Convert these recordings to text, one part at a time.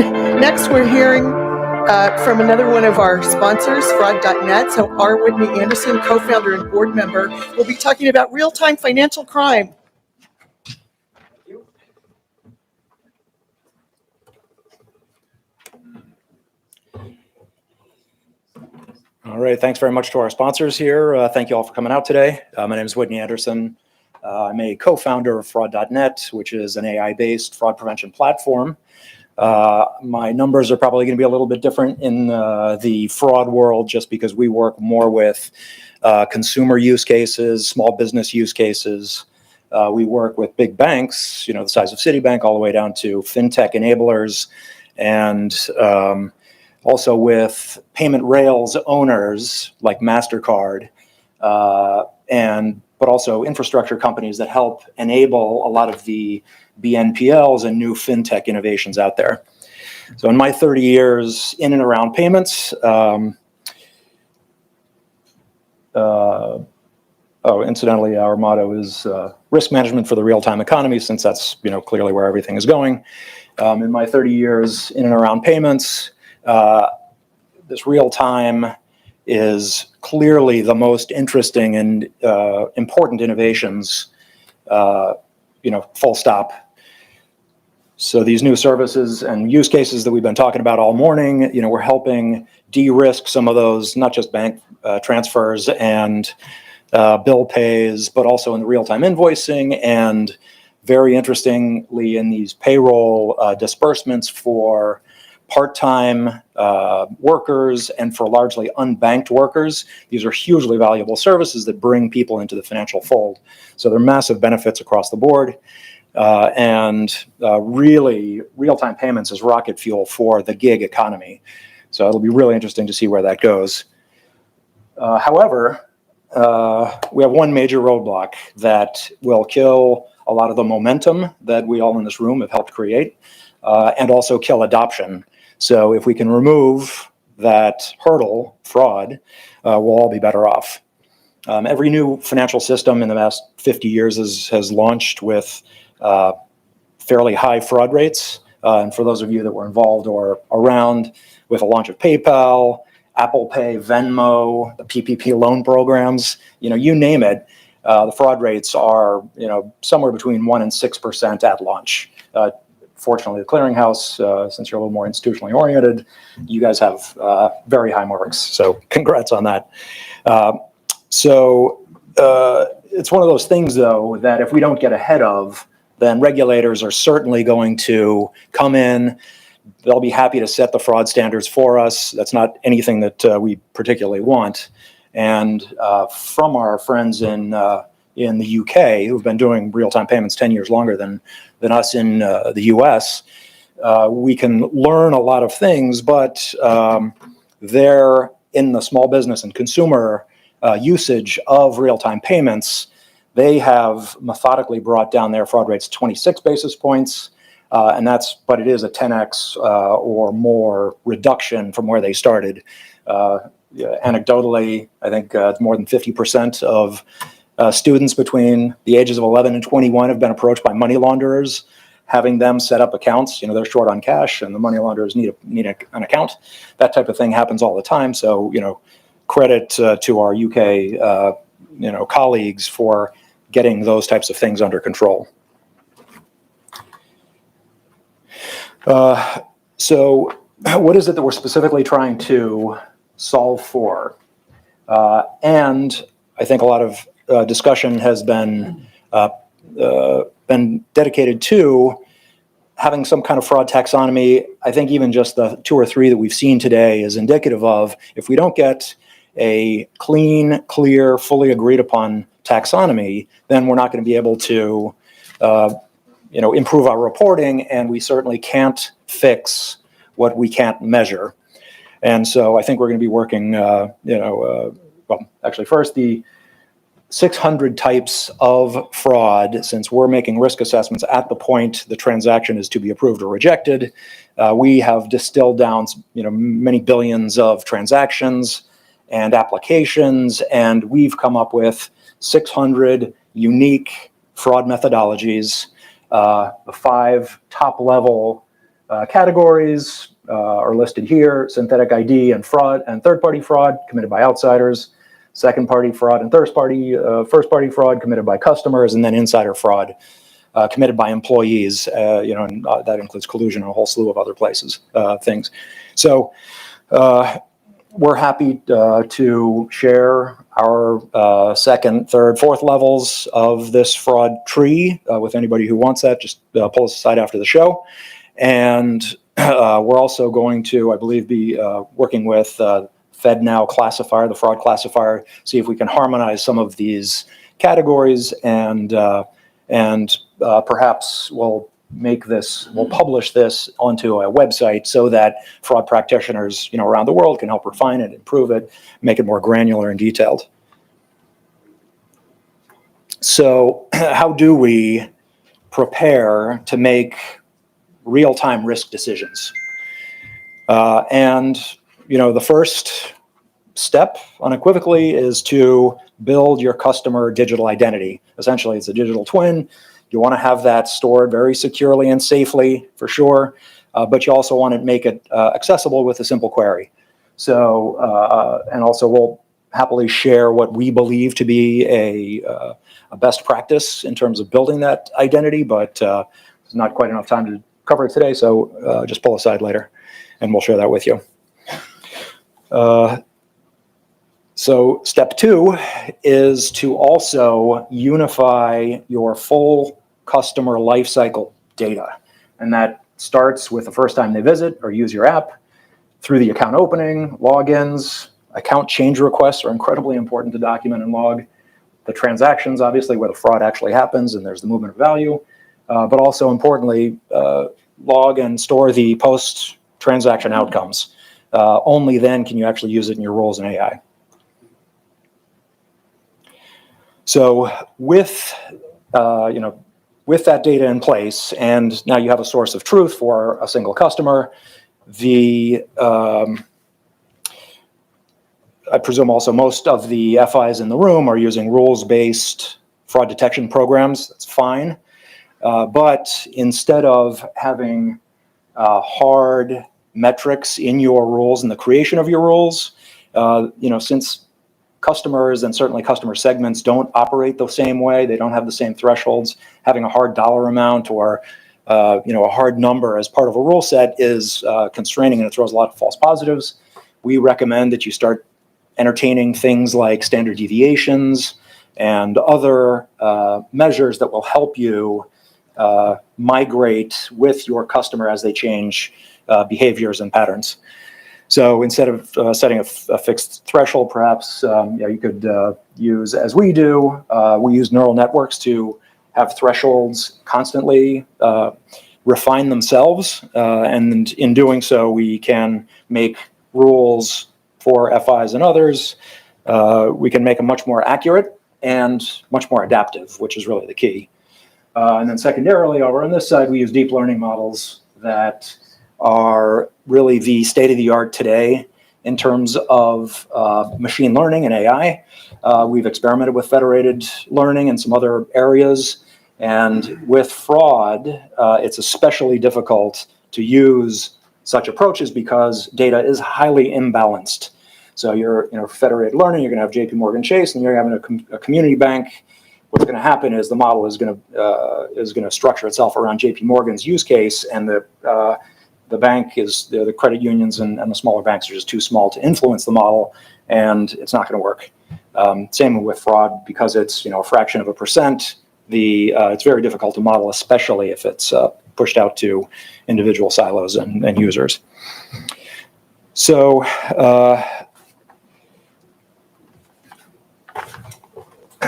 next we're hearing from another one of our sponsors, Fraud.net. So R. Whitney Anderson, co-founder and board member, will be talking about real-time financial crime. All right, thanks very much to our sponsors here. Thank you all for coming out today. My name is Whitney Anderson. I'm a co-founder of Fraud.net, which is an AI-based fraud prevention platform. My numbers are probably going to be a little bit different in the fraud world just because we work more with consumer use cases, small business use cases. We work with big banks, the size of Citibank, all the way down to fintech enablers, and also with payment rails owners like MasterCard, but also infrastructure companies that help enable a lot of the BNPLs and new fintech innovations out there. So in my 30 years in and around payments, incidentally, our motto is risk management for the real-time economy, since that's clearly where everything is going. In my 30 years in and around payments, this real-time is clearly the most interesting and important innovations, full stop. So these new services and use cases that we've been talking about all morning, we're helping de-risk some of those, not just bank transfers and bill pays, but also in the real-time invoicing, and very interestingly in these payroll disbursements for part-time workers and for largely unbanked workers. These are hugely valuable services that bring people into the financial fold. So there are massive benefits across the board. Really, real-time payments is rocket fuel for the gig economy. So it'll be really interesting to see where that goes. However, we have one major roadblock that will kill a lot of the momentum that we all in this room have helped create, and also kill adoption. So if we can remove that hurdle, fraud, we'll all be better off. Every new financial system in the last 50 years has launched with fairly high fraud rates. And for those of you that were involved or around with the launch of PayPal, Apple Pay, Venmo, the PPP loan programs, you name it, the fraud rates are, somewhere between 1% and 6% at launch. Fortunately, the clearinghouse, since you're a little more institutionally oriented, you guys have very high marks. So congrats on that. It's one of those things, though, that if we don't get ahead of, then regulators are certainly going to come in. They'll be happy to set the fraud standards for us. That's not anything that we particularly want. And from our friends in the UK, who've been doing real-time payments 10 years longer than us in the US, we can learn a lot of things, but they're in the small business and consumer usage of real-time payments. They have methodically brought down their fraud rates 26 basis points, but it is a 10x or more reduction from where they started. Anecdotally, I think more than 50% of students between the ages of 11 and 21 have been approached by money launderers, having them set up accounts. They're short on cash, and the money launderers need an account. That type of thing happens all the time. So, credit to our UK, colleagues for getting those types of things under control. So, what is it that we're specifically trying to solve for? And I think a lot of discussion has been dedicated to having some kind of fraud taxonomy. I think even just the 2 or 3 that we've seen today is indicative of, if we don't get a clean, clear, fully agreed upon taxonomy, then we're not going to be able to improve our reporting, and we certainly can't fix what we can't measure. And so I think we're going to be working, first, the 600 types of fraud, since we're making risk assessments at the point the transaction is to be approved or rejected. We have distilled down, many billions of transactions and applications, and we've come up with 600 unique fraud methodologies. The 5 top-level categories are listed here: synthetic ID and fraud and third-party fraud committed by outsiders, second-party fraud and first-party fraud committed by customers, and then insider fraud committed by employees. And that includes collusion and a whole slew of other things. So we're happy to share our second, third, fourth levels of this fraud tree with anybody who wants that. Just pull us aside after the show. And we're also going to, I believe, be working with FedNow classifier, the fraud classifier, see if we can harmonize some of these categories, and perhaps we'll publish this onto a website so that fraud practitioners, around the world can help refine it, improve it, make it more granular and detailed. So how do we prepare to make real-time risk decisions? The first step, unequivocally, is to build your customer digital identity. Essentially, it's a digital twin. You want to have that stored very securely and safely, for sure, but you also want to make it accessible with a simple query. So, and also we'll happily share what we believe to be a best practice in terms of building that identity, but there's not quite enough time to cover it today, so just pull aside later, and we'll share that with you. So step 2 is to also unify your full customer lifecycle data. And that starts with the first time they visit or use your app, through the account opening, logins, account change requests are incredibly important to document and log. The transactions, obviously, where the fraud actually happens and there's the movement of value, but also importantly, log and store the post-transaction outcomes. Only then can you actually use it in your roles in AI. So with that data in place, and now you have a source of truth for a single customer, I presume also most of the FIs in the room are using rules-based fraud detection programs. That's fine. But instead of having hard metrics in your rules and the creation of your rules, since customers and certainly customer segments don't operate the same way, they don't have the same thresholds, having a hard dollar amount or a hard number as part of a rule set is constraining, and it throws a lot of false positives. We recommend that you start entertaining things like standard deviations and other measures that will help you migrate with your customer as they change behaviors and patterns. So instead of setting a fixed threshold, perhaps you could use, as we do, we use neural networks to have thresholds constantly refine themselves. And in doing so, we can make rules for FIs and others. We can make them much more accurate and much more adaptive, which is really the key. And then secondarily, over on this side, we use deep learning models that are really the state of the art today in terms of machine learning and AI. We've experimented with federated learning and some other areas. And with fraud, it's especially difficult to use such approaches because data is highly imbalanced. So you're, federated learning, you're going to have JP Chase, and you're having a community bank. What's going to happen is the model is going to structure itself around JP Morgan's use case, and the bank is the credit unions and the smaller banks are just too small to influence the model, and it's not going to work. Same with fraud, because it's a fraction of a percent. It's very difficult to model, especially if it's pushed out to individual silos and users. So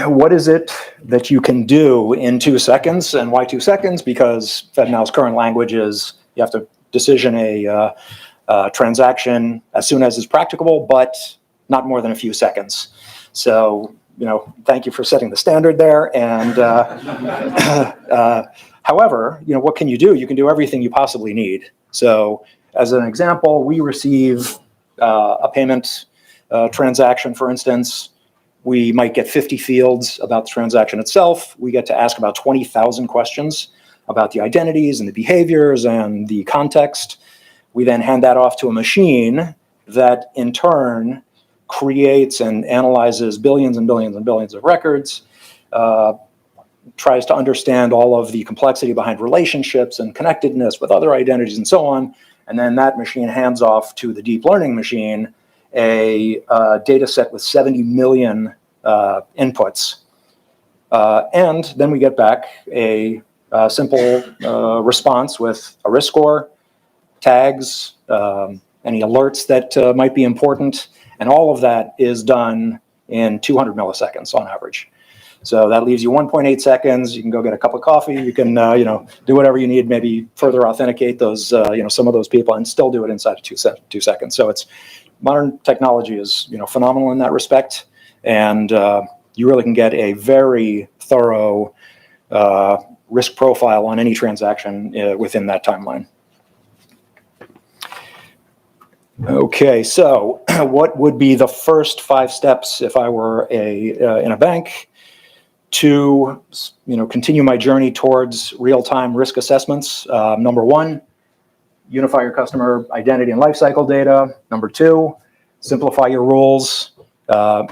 what is it that you can do in 2 seconds? And why 2 seconds? Because FedNow's current language is you have to decision a transaction as soon as is practicable, but not more than a few seconds. So, thank you for setting the standard there. And however, what can you do? You can do everything you possibly need. So as an example, we receive a payment transaction, for instance. We might get 50 fields about the transaction itself. We get to ask about 20,000 questions about the identities and the behaviors and the context. We then hand that off to a machine that in turn creates and analyzes billions and billions and billions of records, tries to understand all of the complexity behind relationships and connectedness with other identities and so on. And then that machine hands off to the deep learning machine a data set with 70 million inputs. And then we get back a simple response with a risk score, tags, any alerts that might be important, and all of that is done in 200 milliseconds on average. So that leaves you 1.8 seconds. You can go get a cup of coffee. You can, do whatever you need, maybe further authenticate those, some of those people, and still do it inside of 2 seconds. So modern technology is, phenomenal in that respect, and you really can get a very thorough risk profile on any transaction within that timeline. Okay, so what would be the first 5 steps if I were in a bank to continue my journey towards real-time risk assessments? Number 1, unify your customer identity and lifecycle data. Number 2, simplify your rules,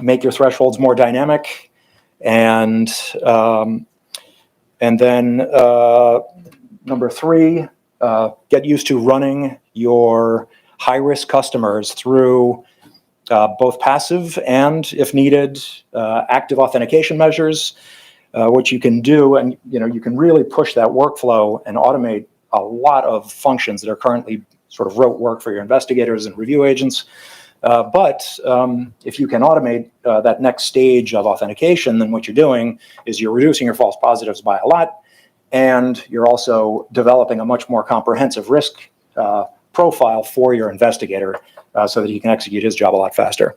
make your thresholds more dynamic, and then number 3, get used to running your high-risk customers through both passive and, if needed, active authentication measures, which you can do, and you can really push that workflow and automate a lot of functions that are currently sort of rote work for your investigators and review agents. But if you can automate that next stage of authentication, then what you're doing is you're reducing your false positives by a lot, and you're also developing a much more comprehensive risk profile for your investigator so that he can execute his job a lot faster.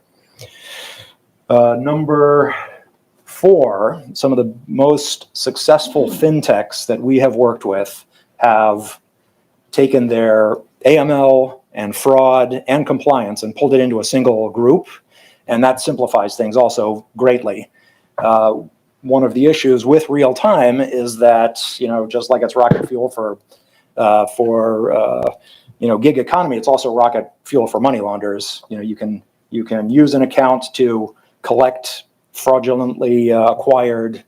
Number 4, some of the most successful fintechs that we have worked with have taken their AML and fraud and compliance and pulled it into a single group, and that simplifies things also greatly. One of the issues with real time is that, just like it's rocket fuel for gig economy, it's also rocket fuel for money launderers. You can use an account to collect fraudulently acquired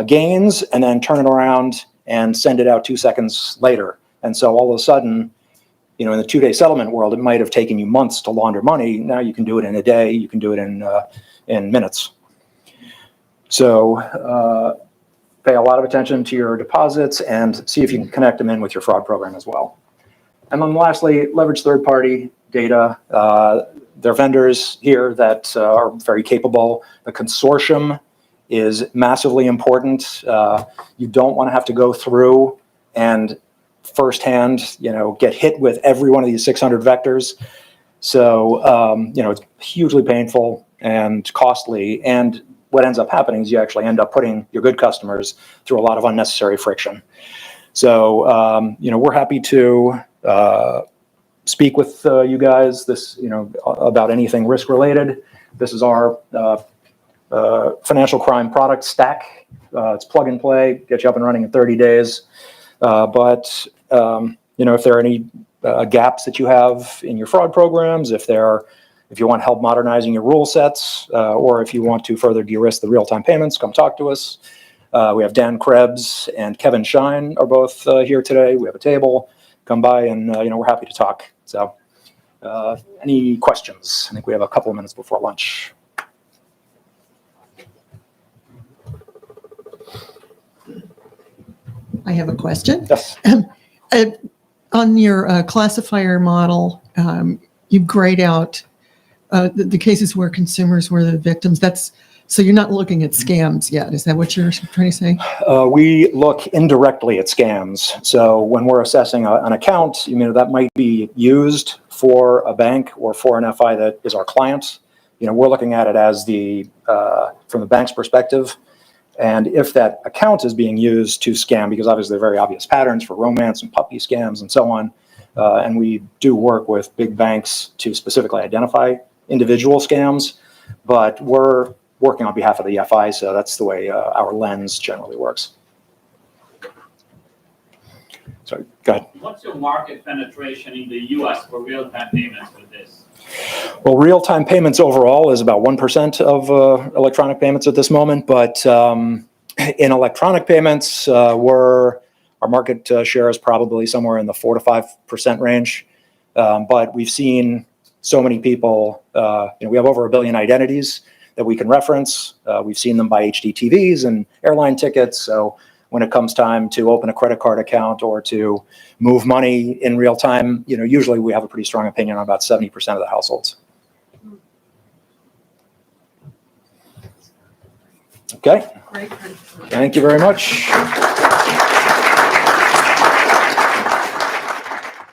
gains and then turn it around and send it out 2 seconds later. And so all of a sudden, in the 2-day settlement world, it might have taken you months to launder money. Now you can do it in a day. You can do it in minutes. So pay a lot of attention to your deposits and see if you can connect them in with your fraud program as well. And then lastly, leverage third-party data. There are vendors here that are very capable. The consortium is massively important. You don't want to have to go through and firsthand, get hit with every one of these 600 vectors. So, it's hugely painful and costly. And what ends up happening is you actually end up putting your good customers through a lot of unnecessary friction. So, we're happy to speak with you guys about anything risk related. This is our financial crime product stack. It's plug and play, get you up and running in 30 days. But if there are any gaps that you have in your fraud programs, if you want help modernizing your rule sets, or if you want to further de-risk the real-time payments, come talk to us. We have Dan Krebs and Kevin Shine are both here today. We have a table. Come by and we're happy to talk. So any questions? I think we have a couple of minutes before lunch. I have a question. Yes. On your classifier model, you grade out the cases where consumers were the victims. So you're not looking at scams yet. Is that what you're trying to say? We look indirectly at scams. So when we're assessing an account, that might be used for a bank or for an FI that is our client. We're looking at it as from the bank's perspective. And if that account is being used to scam, because obviously there are very obvious patterns for romance and puppy scams and so on, and we do work with big banks to specifically identify individual scams, but we're working on behalf of the FI, so that's the way our lens generally works. Sorry, go ahead. What's your market penetration in the US for real-time payments with this? Well, real-time payments overall is about 1% of electronic payments at this moment, but in electronic payments, our market share is probably somewhere in the 4 to 5% range. But we've seen so many people, we have over 1 billion identities that we can reference. We've seen them buy HD TVs and airline tickets. So when it comes time to open a credit card account or to move money in real time, usually we have a pretty strong opinion on about 70% of the households. Okay. Great. Thank you very much.